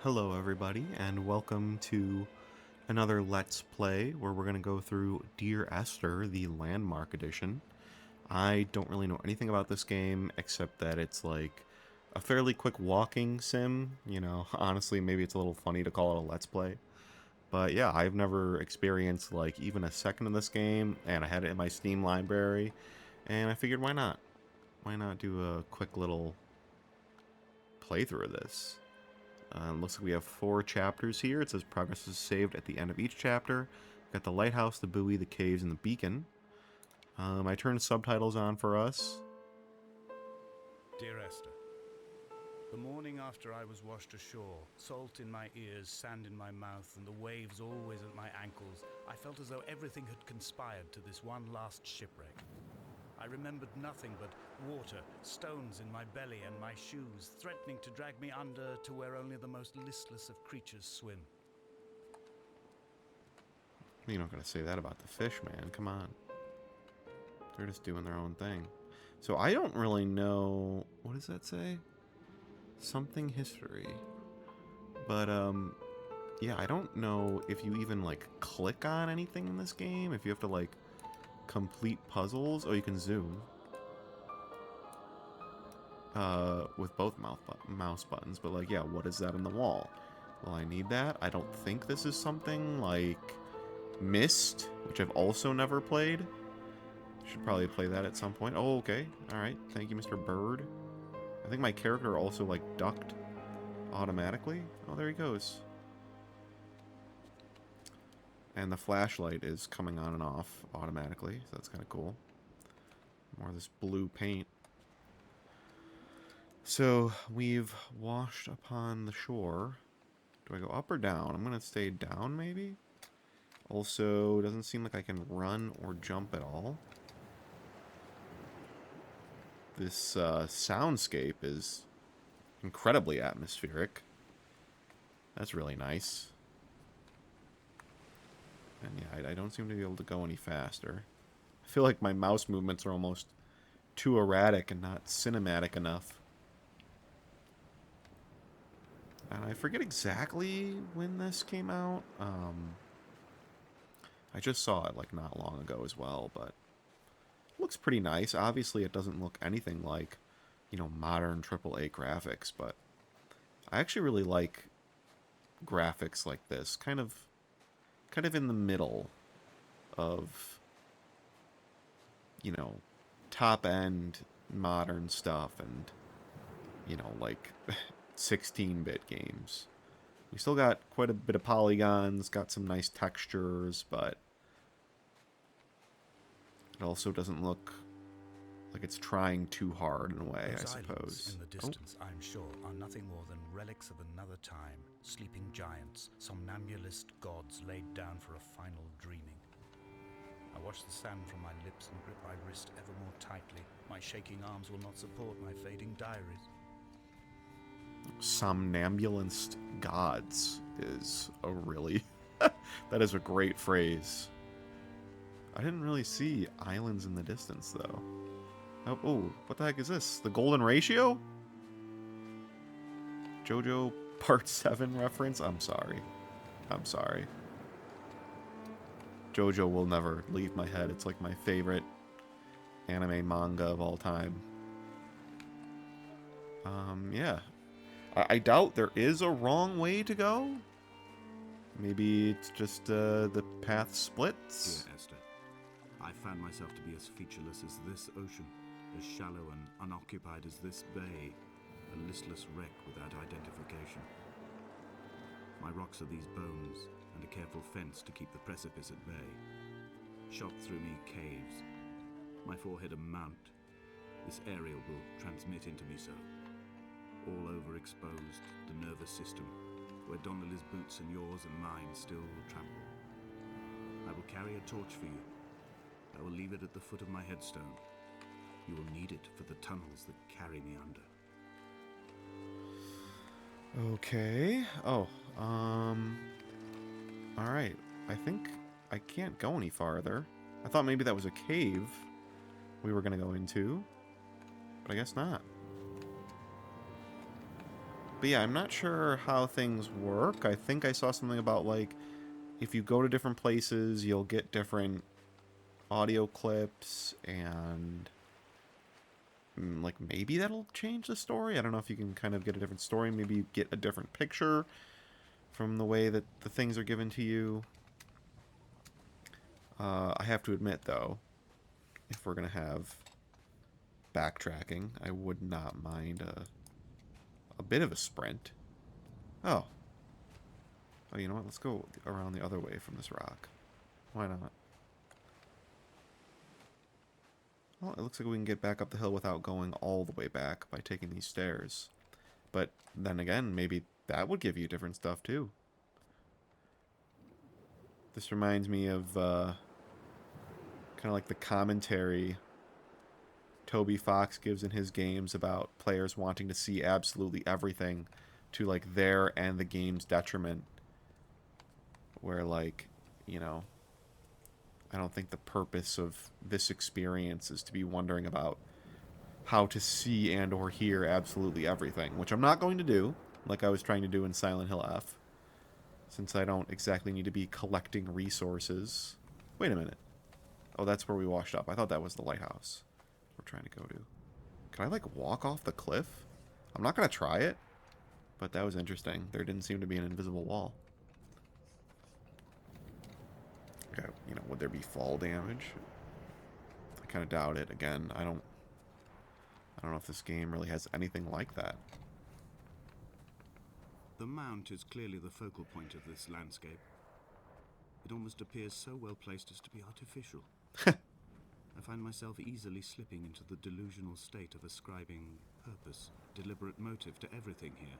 Hello everybody, and welcome to another Let's Play where we're going to go through Dear Esther, the Landmark Edition. I don't really know anything about this game except that it's like a fairly quick walking sim. Honestly, maybe it's a little funny to call it a Let's Play. But yeah, I've never experienced like even a second of this game, and I had it in my Steam library, and I figured why not? Why not do a quick little playthrough of this? Looks like we have 4 chapters here. It says progress is saved at the end of each chapter. We've got the lighthouse, the buoy, the caves, and the beacon. I turned subtitles on for us. Dear Esther, the morning after I was washed ashore, salt in my ears, sand in my mouth, and the waves always at my ankles, I felt as though everything had conspired to this one last shipwreck. I remembered nothing but water, stones in my belly and my shoes, threatening to drag me under to where only the most listless of creatures swim. You're not going to say that about the fish, man. Come on. They're just doing their own thing. So I don't really know... What does that say? Something history. But, yeah, I don't know if you even, like, click on anything in this game. If you have to, like, complete puzzles. Oh, you can zoom. With both mouse buttons. But, like, yeah, what is that in the wall? Well, I need that. I don't think this is something like Myst, which I've also never played. Should probably play that at some point. Oh, okay. Alright. Thank you, Mr. Bird. I think my character also, like, ducked automatically. Oh, there he goes. And the flashlight is coming on and off automatically, so that's kind of cool. More of this blue paint. So, we've washed upon the shore. Do I go up or down? I'm going to stay down, maybe? Also, doesn't seem like I can run or jump at all. This soundscape is incredibly atmospheric. That's really nice. And yeah, I don't seem to be able to go any faster. I feel like my mouse movements are almost too erratic and not cinematic enough. And I forget exactly when this came out. I just saw it like not long ago as well, but it looks pretty nice. Obviously, it doesn't look anything like, modern AAA graphics, but I actually really like graphics like this, kind of in the middle of, you know, top end modern stuff and, like 16-bit games. We still got quite a bit of polygons, got some nice textures, but it also doesn't look like it's trying too hard in a way, Those I islands suppose. in the distance, I'm sure, are nothing more than relics of another time, sleeping giants, somnambulist gods laid down for a final dreaming. I wash the sand from my lips and grip my wrist ever more tightly. My shaking arms will not support my fading diaries. Somnambulist gods is a really... that is a great phrase. I didn't really see islands in the distance, though. Oh, what the heck is this? The Golden Ratio? JoJo Part 7 reference? I'm sorry. I'm sorry. JoJo will never leave my head. It's like my favorite anime manga of all time. Yeah. I doubt there is a wrong way to go. Maybe it's just the path splits. Dear Esther, I found myself to be as featureless as this ocean, as shallow and unoccupied as this bay, a listless wreck without identification. My rocks are these bones, and a careful fence to keep the precipice at bay. Shot through me caves, my forehead a mount. This aerial will transmit into me so. All overexposed, the nervous system, where Donnelly's boots and yours and mine still trample. I will carry a torch for you. I will leave it at the foot of my headstone. You will need it for the tunnels that carry me under. Okay. Oh, alright. I think I can't go any farther. I thought maybe that was a cave we were gonna go into, but I guess not. But yeah, I'm not sure how things work. I think I saw something about, like, if you go to different places, you'll get different audio clips, and like, maybe that'll change the story. I don't know if you can kind of get a different story, maybe get a different picture from the way that the things are given to you. I have to admit, though, if we're going to have backtracking, I would not mind a bit of a sprint. Oh. Oh, you know what? Let's go around the other way from this rock. Why not? Well, it looks like we can get back up the hill without going all the way back by taking these stairs. But then again, maybe that would give you different stuff too. This reminds me of kind of like the commentary Toby Fox gives in his games about players wanting to see absolutely everything to like their and the game's detriment. Where, like, you know, I don't think the purpose of this experience is to be wondering about how to see and or hear absolutely everything, which I'm not going to do, like I was trying to do in Silent Hill F, since I don't exactly need to be collecting resources. Wait a minute. Oh, that's where we washed up. I thought that was the lighthouse we're trying to go to. Can I, like, walk off the cliff? I'm not going to try it, but that was interesting. There didn't seem to be an invisible wall. Okay, you know, would there be fall damage? I kind of doubt it. Again, I don't know if this game really has anything like that. The mount is clearly the focal point of this landscape. It almost appears so well placed as to be artificial. I find myself easily slipping into the delusional state of ascribing purpose, deliberate motive to everything here.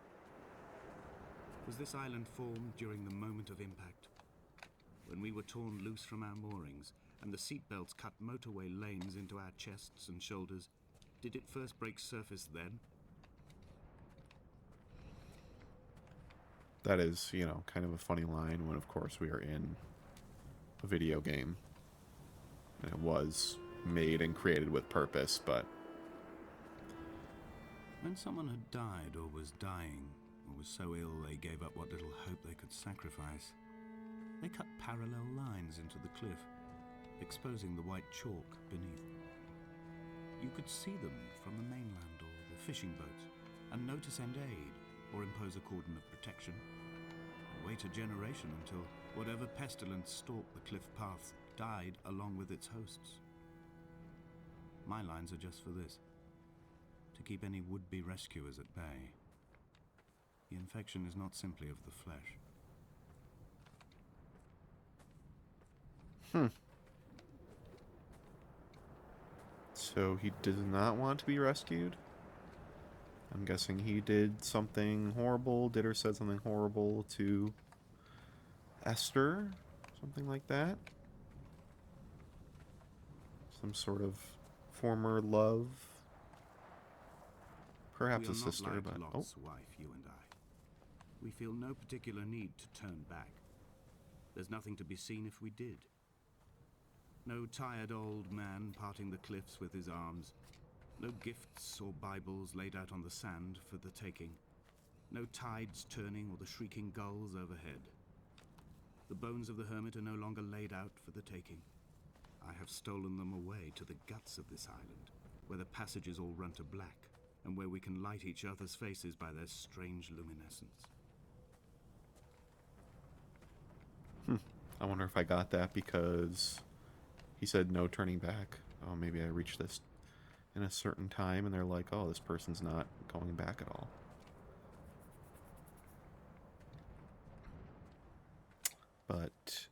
Was this island formed during the moment of impact? When we were torn loose from our moorings, and the seatbelts cut motorway lanes into our chests and shoulders, did it first break surface then? That is, you know, kind of a funny line when, of course, we are in a video game. And it was made and created with purpose, but When someone had died or was dying, or was so ill they gave up what little hope they could sacrifice, they cut parallel lines into the cliff, exposing the white chalk beneath. You could see them from the mainland or the fishing boats, and know to send aid or impose a cordon of protection, and wait a generation until whatever pestilence stalked the cliff path died along with its hosts. My lines are just for this: to keep any would-be rescuers at bay. The infection is not simply of the flesh. so he does not want to be rescued. I'm guessing he did something horrible, did or said something horrible to Esther, something like that. Some sort of former love, We perhaps are a not sister, like but oh, Lot's wife, you and I. We feel no particular need to turn back. There's nothing to be seen if we did. No tired old man parting the cliffs with his arms. No gifts or Bibles laid out on the sand for the taking. No tides turning or the shrieking gulls overhead. The bones of the hermit are no longer laid out for the taking. I have stolen them away to the guts of this island, where the passages all run to black, and where we can light each other's faces by their strange luminescence. I wonder if I got that because he said no turning back. Oh, maybe I reached this in a certain time and they're like, oh, this person's not going back at all. But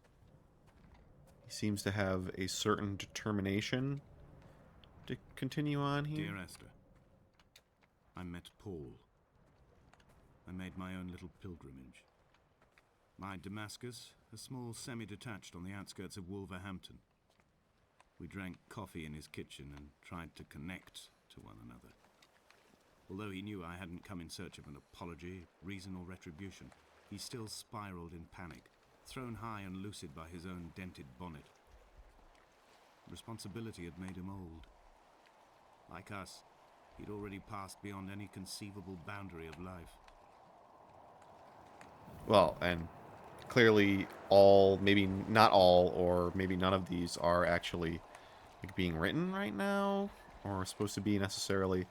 he seems to have a certain determination to continue on here. Dear Esther, I met Paul. I made my own little pilgrimage. My Damascus, a small semi-detached on the outskirts of Wolverhampton. We drank coffee in his kitchen and tried to connect to one another. Although he knew I hadn't come in search of an apology, reason or retribution, he still spiraled in panic, thrown high and lucid by his own dented bonnet. Responsibility had made him old. Like us, he'd already passed beyond any conceivable boundary of life. Well, and clearly all, maybe not all, or maybe none of these are actually like being written right now, or supposed to be necessarily.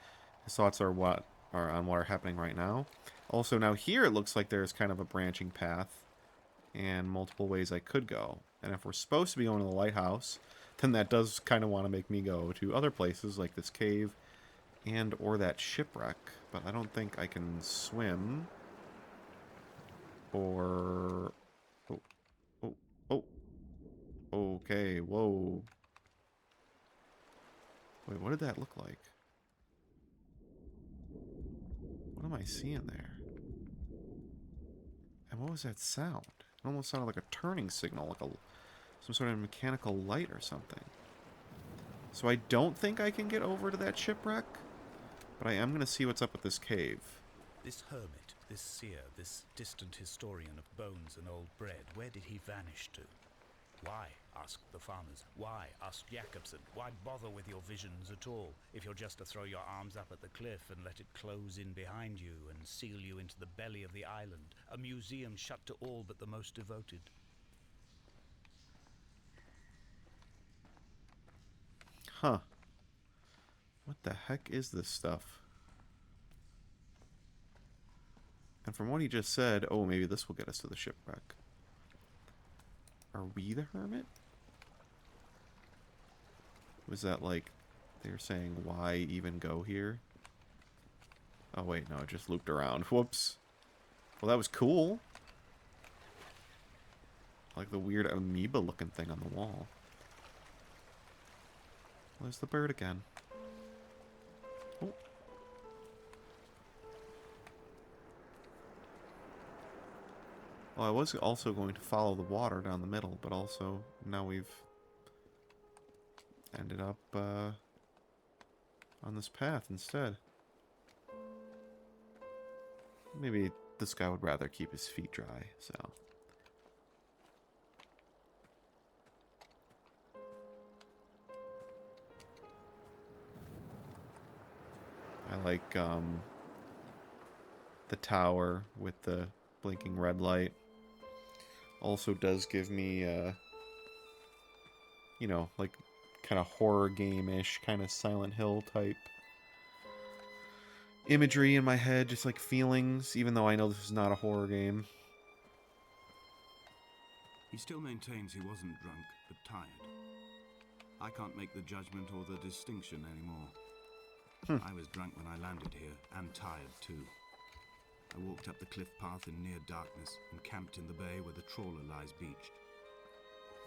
His thoughts are what are on what are happening right now. Also, now here it looks like there's kind of a branching path and multiple ways I could go. And if we're supposed to be going to the lighthouse, then that does kind of want to make me go to other places like this cave and or that shipwreck. But I don't think I can swim or... Oh, oh, oh. Okay, whoa. Wait, what did that look like? What am I seeing there? And what was that sound? It almost sounded like a turning signal, like some sort of mechanical light or something. So I don't think I can get over to that shipwreck, but I am going to see what's up with this cave. This hermit, this seer, this distant historian of bones and old bread, where did he vanish to? Why, asked the farmers. Why, asked Jakobsen. Why bother with your visions at all, if you're just to throw your arms up at the cliff and let it close in behind you and seal you into the belly of the island, a museum shut to all but the most devoted? Huh. What the heck is this stuff? And from what he just said, oh, maybe this will get us to the shipwreck. Are we the hermit? Was that like, they were saying, why even go here? Oh, wait, no, it just looped around. Whoops. Well, that was cool. Like the weird amoeba-looking thing on the wall. There's the bird again. Oh. Well, I was also going to follow the water down the middle, but also now we've ended up on this path instead. Maybe this guy would rather keep his feet dry, so... I like the tower with the blinking red light. Also does give me, you know, like kind of horror game-ish, kind of Silent Hill type imagery in my head, just like feelings, even though I know this is not a horror game. He still maintains he wasn't drunk, but tired. I can't make the judgment or the distinction anymore. I was drunk when I landed here, and tired too. I walked up the cliff path in near darkness and camped in the bay where the trawler lies beached.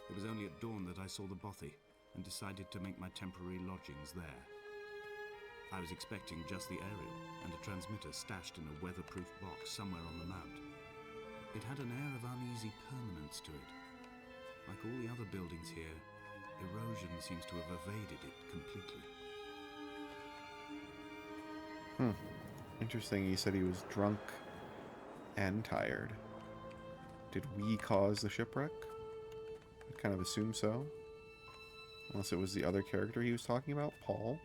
It was only at dawn that I saw the bothy and decided to make my temporary lodgings there. I was expecting just the aerial and a transmitter stashed in a weatherproof box somewhere on the mount. It had an air of uneasy permanence to it. Like all the other buildings here, erosion seems to have evaded it completely. Interesting, he said he was drunk and tired. Did we cause the shipwreck? I kind of assume so. Unless it was the other character he was talking about, Paul,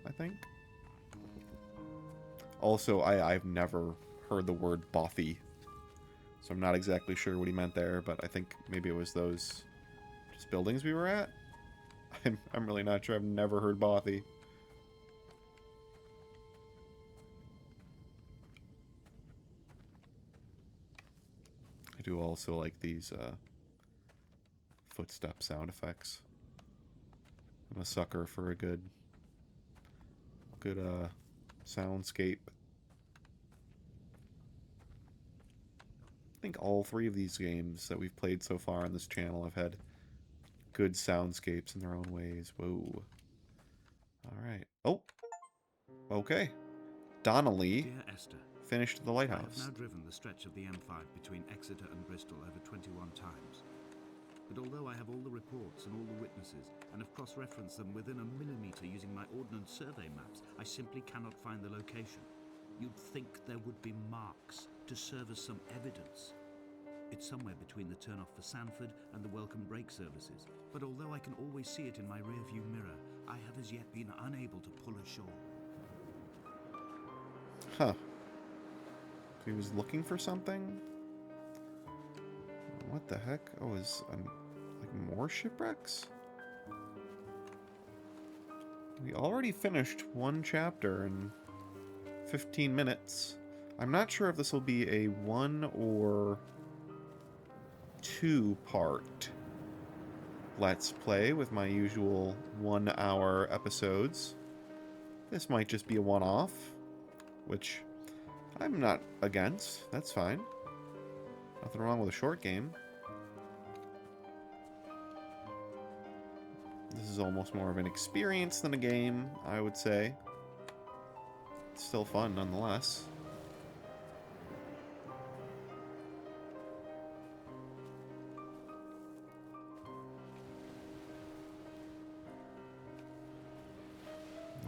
I think. Also, I've never heard the word bothy, so I'm not exactly sure what he meant there, but I think maybe it was those just buildings we were at? I'm really not sure. I've never heard bothy. I do also like these footstep sound effects. I'm a sucker for a good soundscape. I think all three of these games that we've played so far on this channel have had good soundscapes in their own ways. Whoa. Alright. Oh! Okay. Donnelly Dear Esther, finished the I have lighthouse. now driven the stretch of the M5 between Exeter and Bristol over 21 times. But although I have all the reports and all the witnesses, and have cross-referenced them within a millimetre using my Ordnance Survey maps, I simply cannot find the location. You'd think there would be marks to serve as some evidence. It's somewhere between the turn-off for Sanford and the welcome break services, but although I can always see it in my rear-view mirror, I have as yet been unable to pull ashore. Huh. He was looking for something? What the heck? Oh, like more shipwrecks? We already finished one chapter in 15 minutes. I'm not sure if this will be a 1 or 2 part Let's Play with my usual 1 hour episodes. This might just be a one-off, which I'm not against. That's fine. Nothing wrong with a short game. This is almost more of an experience than a game, I would say. It's still fun nonetheless.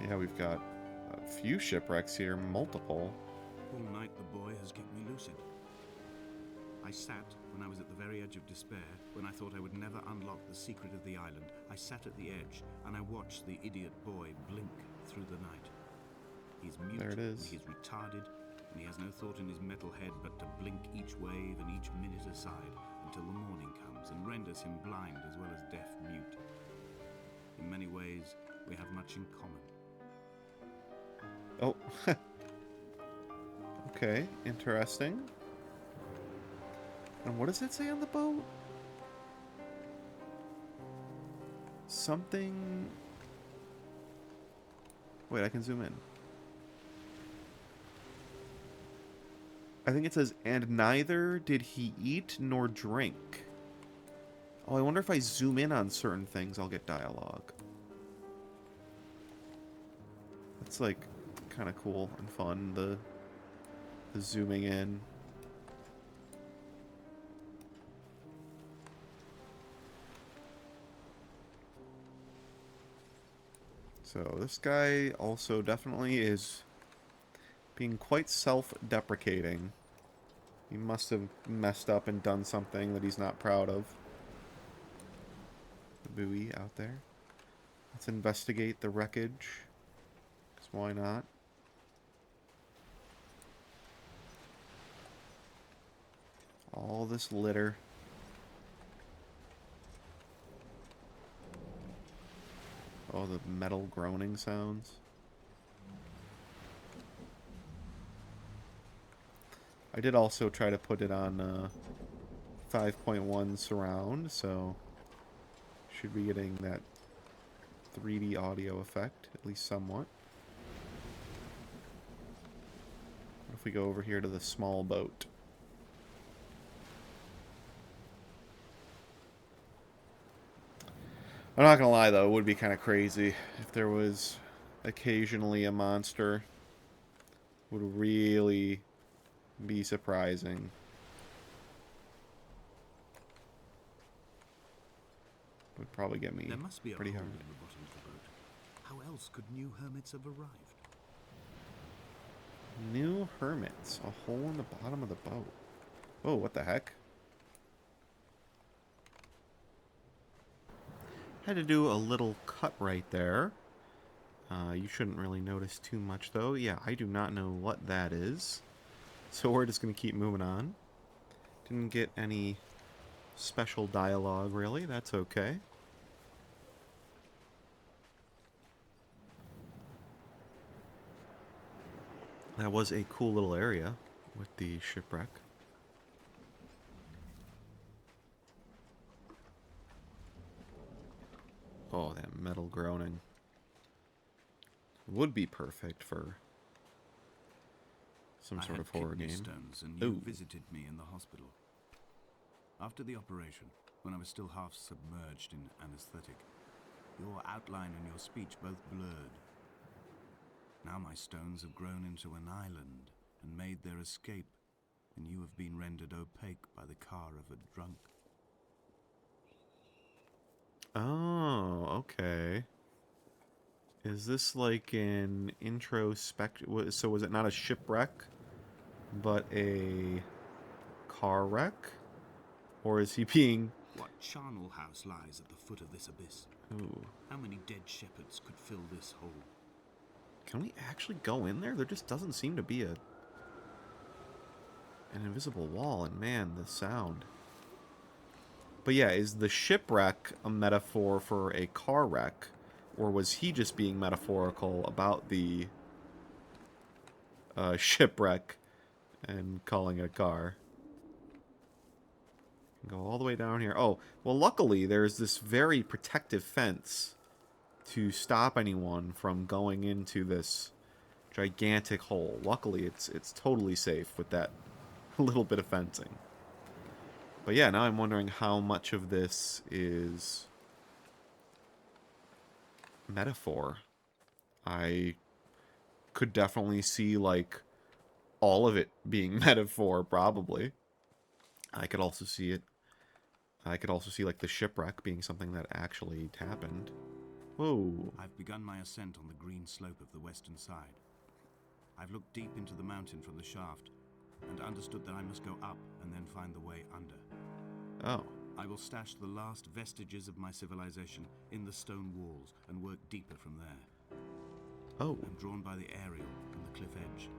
Yeah, we've got a few shipwrecks here, multiple. All night the boy has kept me lucid. I sat when I was at the very edge of despair, when I thought I would never unlock the secret of the island. I sat at the edge, and I watched the idiot boy blink through the night. He's mute, There it is. he's retarded, and he has no thought in his metal head but to blink each wave and each minute aside until the morning comes and renders him blind as well as deaf-mute. In many ways, we have much in common. Oh. Okay, interesting. And what does it say on the boat? Something... Wait, I can zoom in. I think it says, and neither did he eat nor drink. Oh, I wonder if I zoom in on certain things, I'll get dialogue. That's like kind of cool and fun, the zooming in. So this guy also definitely is being quite self-deprecating. He must have messed up and done something that he's not proud of. The buoy out there. Let's investigate the wreckage. 'Cause why not? All this litter. Oh, the metal groaning sounds. I did also try to put it on 5.1 surround, so should be getting that 3D audio effect, at least somewhat. What if we go over here to the small boat? I'm not gonna lie though, it would be kind of crazy if there was occasionally a monster. Would really be surprising. Would probably get me There must be a pretty hole hard. in the bottom of the boat. How else could new hermits have arrived? New hermits. A hole in the bottom of the boat. Oh, what the heck? Had to do a little cut right there. You shouldn't really notice too much, though. Yeah, I do not know what that is. So we're just going to keep moving on. Didn't get any special dialogue, really. That's okay. That was a cool little area with the shipwreck. Oh, that metal groaning. Would be perfect for some sort of horror kidney game. stones, and you Ooh. visited me in the hospital. After the operation, when I was still half submerged in anesthetic, your outline and your speech both blurred. Now my stones have grown into an island and made their escape, and you have been rendered opaque by the car of a drunk. Oh, okay. Is this like an introspective? So was it not a shipwreck, but a car wreck? Or is he being... What charnel house lies at the foot of this abyss? Ooh. How many dead shepherds could fill this hole? Can we actually go in there? There just doesn't seem to be an invisible wall, and man, the sound. But yeah, is the shipwreck a metaphor for a car wreck? Or was he just being metaphorical about the shipwreck and calling it a car? Go all the way down here. Oh, well, luckily there's this very protective fence to stop anyone from going into this gigantic hole. Luckily, it's totally safe with that little bit of fencing. But yeah, now I'm wondering how much of this is metaphor. I could definitely see, like, all of it being metaphor, probably. I could also see it. I could also see, like, the shipwreck being something that actually happened. Whoa. I've begun my ascent on the green slope of the western side. I've looked deep into the mountain from the shaft and understood that I must go up and then find the way under. Oh. I will stash the last vestiges of my civilization in the stone walls and work deeper from there. Oh. I'm drawn by the aerial and the cliff edge.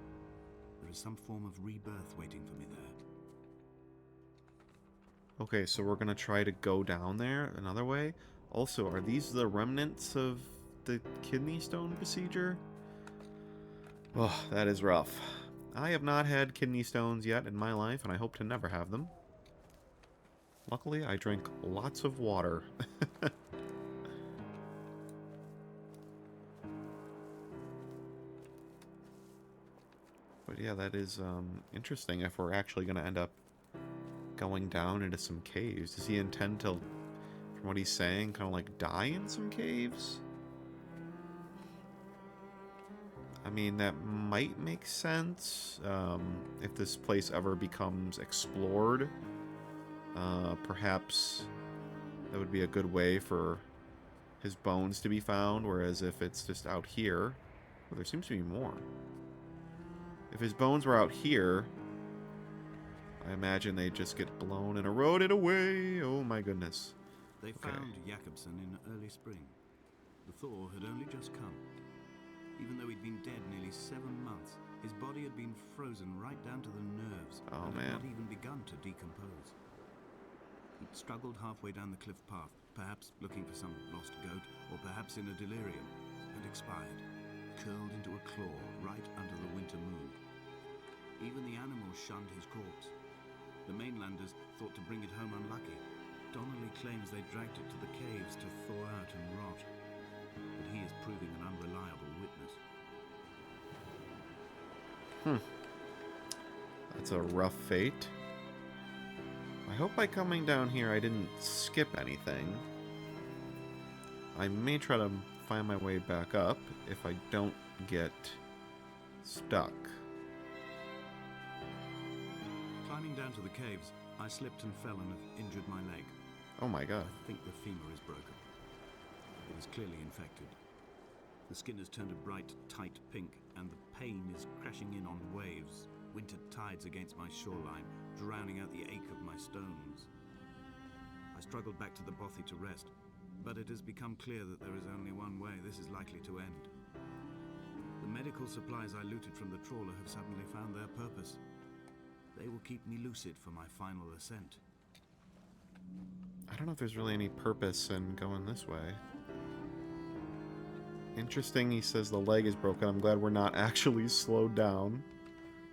There is some form of rebirth waiting for me there. Okay, so we're gonna try to go down there another way. Also, are these the remnants of the kidney stone procedure? Oh, that is rough. I have not had kidney stones yet in my life, and I hope to never have them. Luckily, I drink lots of water. But yeah, that is interesting if we're actually going to end up going down into some caves. Does he intend to, from what he's saying, kind of like die in some caves? I mean, that might make sense if this place ever becomes explored. Perhaps that would be a good way for his bones to be found, whereas if it's just out here... Well, there seems to be more. If his bones were out here, I imagine they'd just get blown and eroded away. Oh my goodness. They found Jakobsen in early spring. The thaw had only just come. Even though he'd been dead nearly 7 months, his body had been frozen right down to the nerves and had not even begun to decompose. He'd struggled halfway down the cliff path, perhaps looking for some lost goat, or perhaps in a delirium, and expired, curled into a claw right under the winter moon. Even the animals shunned his corpse. The mainlanders thought to bring it home unlucky. Donnelly claims they dragged it to the caves to thaw out and rot, but he is proving an unreliable witness. That's a rough fate. I hope by coming down here I didn't skip anything. I may try to find my way back up if I don't get stuck. Climbing down to the caves, I slipped and fell and have injured my leg. Oh my god. I think the femur is broken. It is clearly infected. The skin has turned a bright, tight pink, and the pain is crashing in on waves, winter tides against my shoreline, drowning out the ache of my stones. I struggled back to the bothy to rest, but it has become clear that there is only one way this is likely to end. The medical supplies I looted from the trawler have suddenly found their purpose. They will keep me lucid for my final ascent. I don't know if there's really any purpose in going this way. Interesting, he says the leg is broken. I'm glad we're not actually slowed down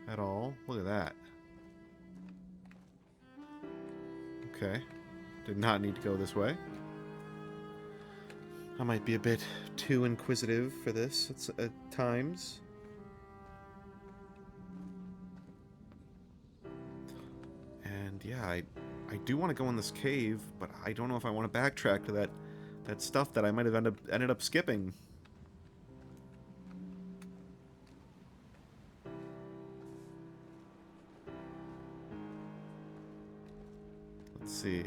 at all. Look at that. Okay. Did not need to go this way. I might be a bit too inquisitive for this at times. And yeah, I do want to go in this cave, but I don't know if I want to backtrack to that stuff that I might have ended up skipping. Let's see.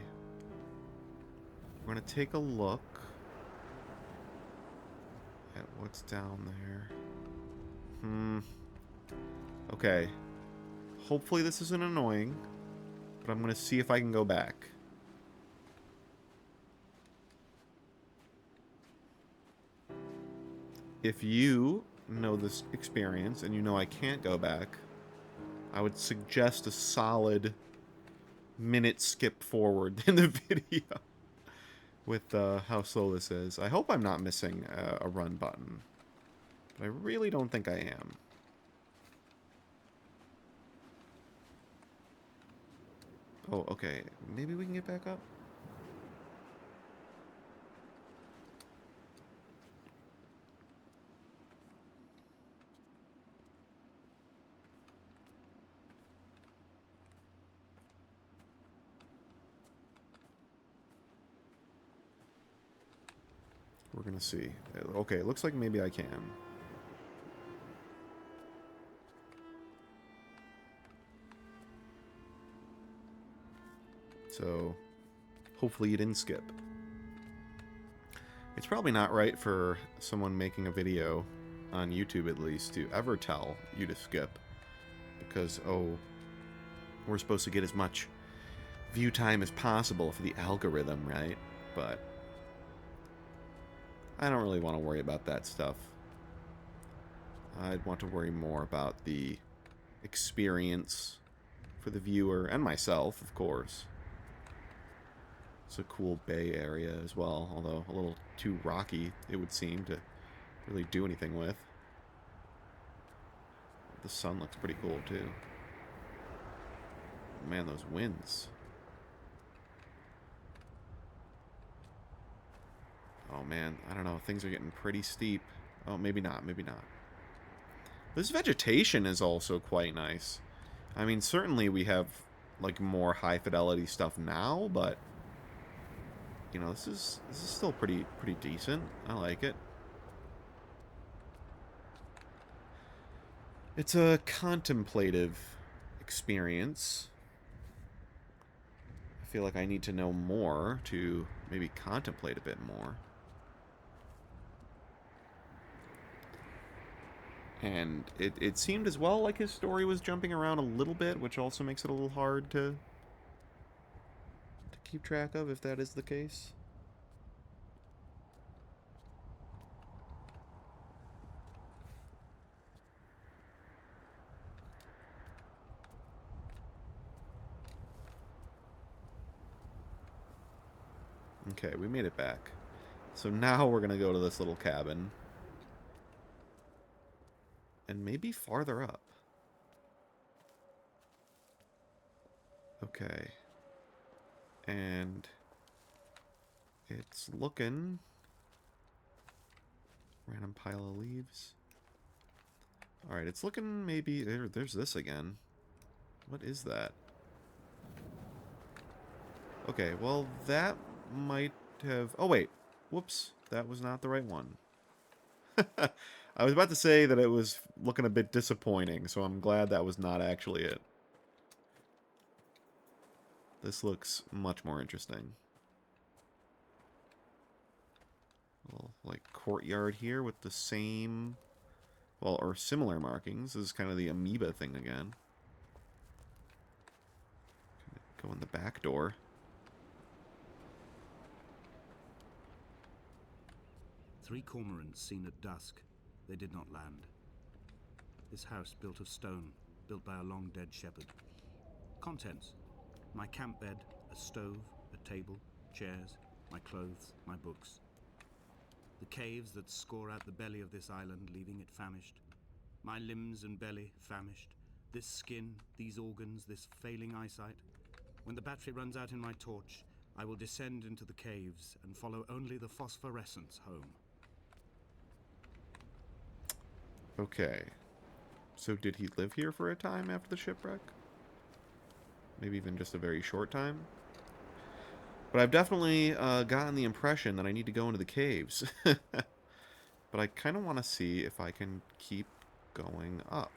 We're going to take a look at what's down there. Okay. Hopefully this isn't annoying, but I'm going to see if I can go back. If you know this experience and you know I can't go back, I would suggest a solid minute skip forward in the video with how slow this is. I hope I'm not missing a run button, but I really don't think I am. Oh, okay. Maybe we can get back up? We're gonna see. Okay, it looks like maybe I can. So, hopefully you didn't skip. It's probably not right for someone making a video, on YouTube at least, to ever tell you to skip. Because, oh, we're supposed to get as much view time as possible for the algorithm, right? But I don't really want to worry about that stuff. I'd want to worry more about the experience for the viewer, and myself, of course. It's a cool bay area as well, although a little too rocky, it would seem, to really do anything with. The sun looks pretty cool, too. Man, those winds. Oh, man, I don't know. Things are getting pretty steep. Oh, maybe not, maybe not. This vegetation is also quite nice. I mean, certainly we have, like, more high-fidelity stuff now, but you know, this is still pretty decent. I like it. It's a contemplative experience. I feel like I need to know more to maybe contemplate a bit more. And it seemed as well like his story was jumping around a little bit, which also makes it a little hard to keep track of if that is the case. Okay, we made it back. So now we're going to go to this little cabin. And maybe farther up. Okay. And it's looking... Random pile of leaves. Alright, it's looking maybe... There's this again. What is that? Okay, well, that might have... Oh, wait. Whoops. That was not the right one. I was about to say that it was looking a bit disappointing, so I'm glad that was not actually it. This looks much more interesting. Little, like, courtyard here with the same... Well, or similar markings. This is kind of the amoeba thing again. Go in the back door. Three cormorants seen at dusk. They did not land. This house built of stone, built by a long-dead shepherd. Contents: my camp bed, a stove, a table, chairs, my clothes, my books. The caves that score out the belly of this island, leaving it famished. My limbs and belly famished. This skin, these organs, this failing eyesight. When the battery runs out in my torch, I will descend into the caves and follow only the phosphorescence home. Okay. So did he live here for a time after the shipwreck? Maybe even just a very short time? But I've definitely gotten the impression that I need to go into the caves. But I kind of want to see if I can keep going up.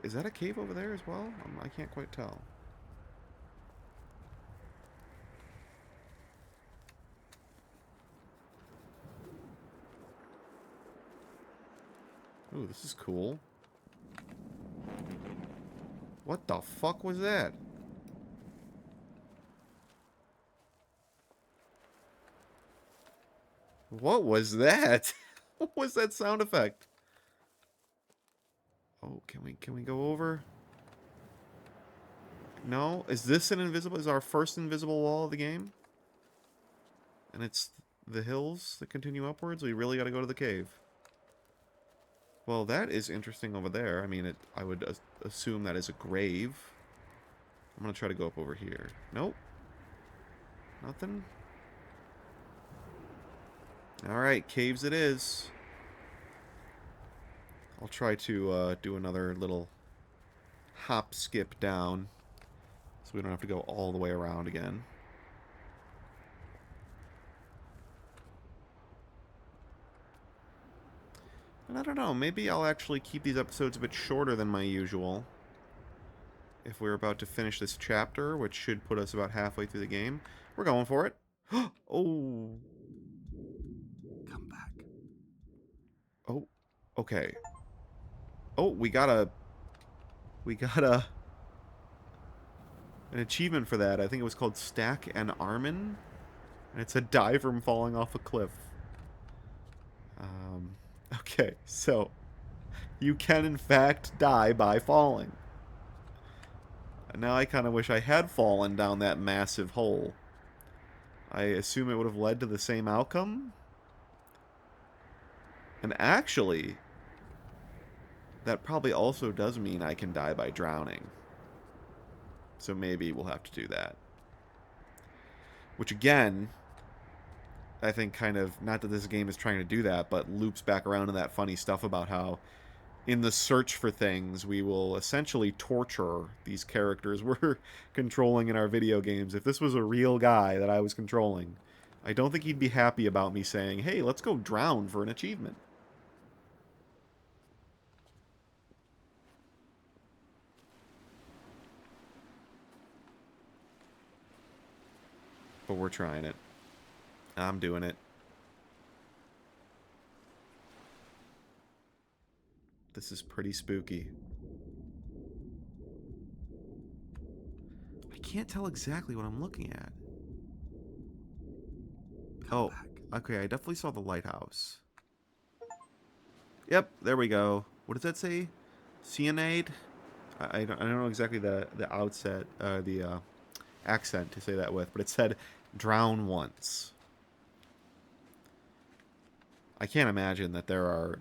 Is that a cave over there as well? I can't quite tell. Ooh, this is cool. What the fuck was that? What was that? What was that sound effect? Oh, can we go over? No? Is this an invisible... Is our first invisible wall of the game? And it's the hills that continue upwards? We really gotta go to the cave. Well, that is interesting over there. I mean, I would assume that is a grave. I'm gonna try to go up over here. Nope. Nothing? Alright, caves it is. I'll try to do another little hop skip down so we don't have to go all the way around again. And I don't know, maybe I'll actually keep these episodes a bit shorter than my usual. If we're about to finish this chapter, which should put us about halfway through the game. We're going for it. Oh. Come back. Oh. Okay. Oh, we got an achievement for that. I think it was called Stack and Armin. And it said die from falling off a cliff. Okay, so you can in fact die by falling. And now I kind of wish I had fallen down that massive hole. I assume it would have led to the same outcome. And actually, that probably also does mean I can die by drowning. So maybe we'll have to do that. Which again, I think kind of, not that this game is trying to do that, but loops back around to that funny stuff about how in the search for things, we will essentially torture these characters we're controlling in our video games. If this was a real guy that I was controlling, I don't think he'd be happy about me saying, hey, let's go drown for an achievement. But we're trying it. I'm doing it. This is pretty spooky. I can't tell exactly what I'm looking at. Come back. Okay, I definitely saw the lighthouse. Yep, there we go. What does that say? Cyanide? I don't know exactly the outset, the accent to say that with, but it said drown once. I can't imagine that there are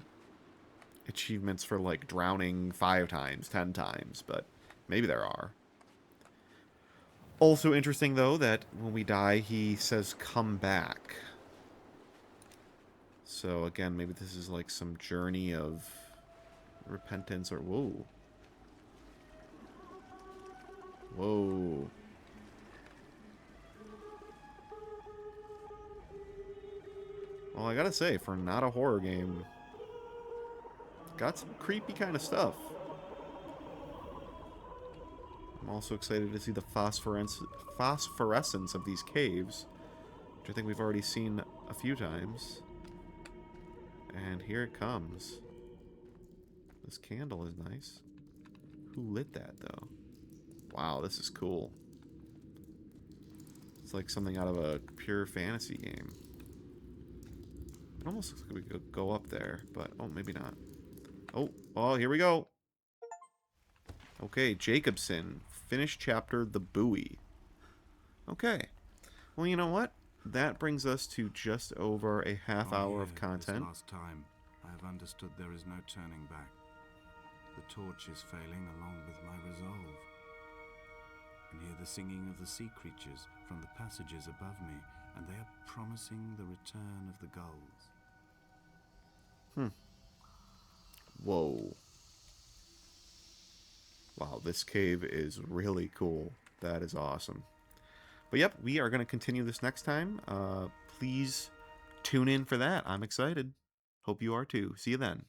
achievements for like drowning 5 times, 10 times, but maybe there are. Also interesting though that when we die he says come back. So again, maybe this is like some journey of repentance or whoa. Whoa. Well, I gotta say, for not a horror game, got some creepy kind of stuff. I'm also excited to see the phosphorescence of these caves, which I think we've already seen a few times. And here it comes. This candle is nice. Who lit that, though? Wow, this is cool. It's like something out of a pure fantasy game. It almost looks like we could go up there, but oh, maybe not. Oh, here we go. Okay, Jacobson. Finished chapter, The Buoy. Okay. Well, you know what? That brings us to just over a half hour of content. This last time, I have understood there is no turning back. The torch is failing along with my resolve. And hear the singing of the sea creatures from the passages above me, and they are promising the return of the gulls. Whoa. Wow, this cave is really cool. That is awesome. But yep, we are going to continue this next time. Please tune in for that. I'm excited. Hope you are too. See you then.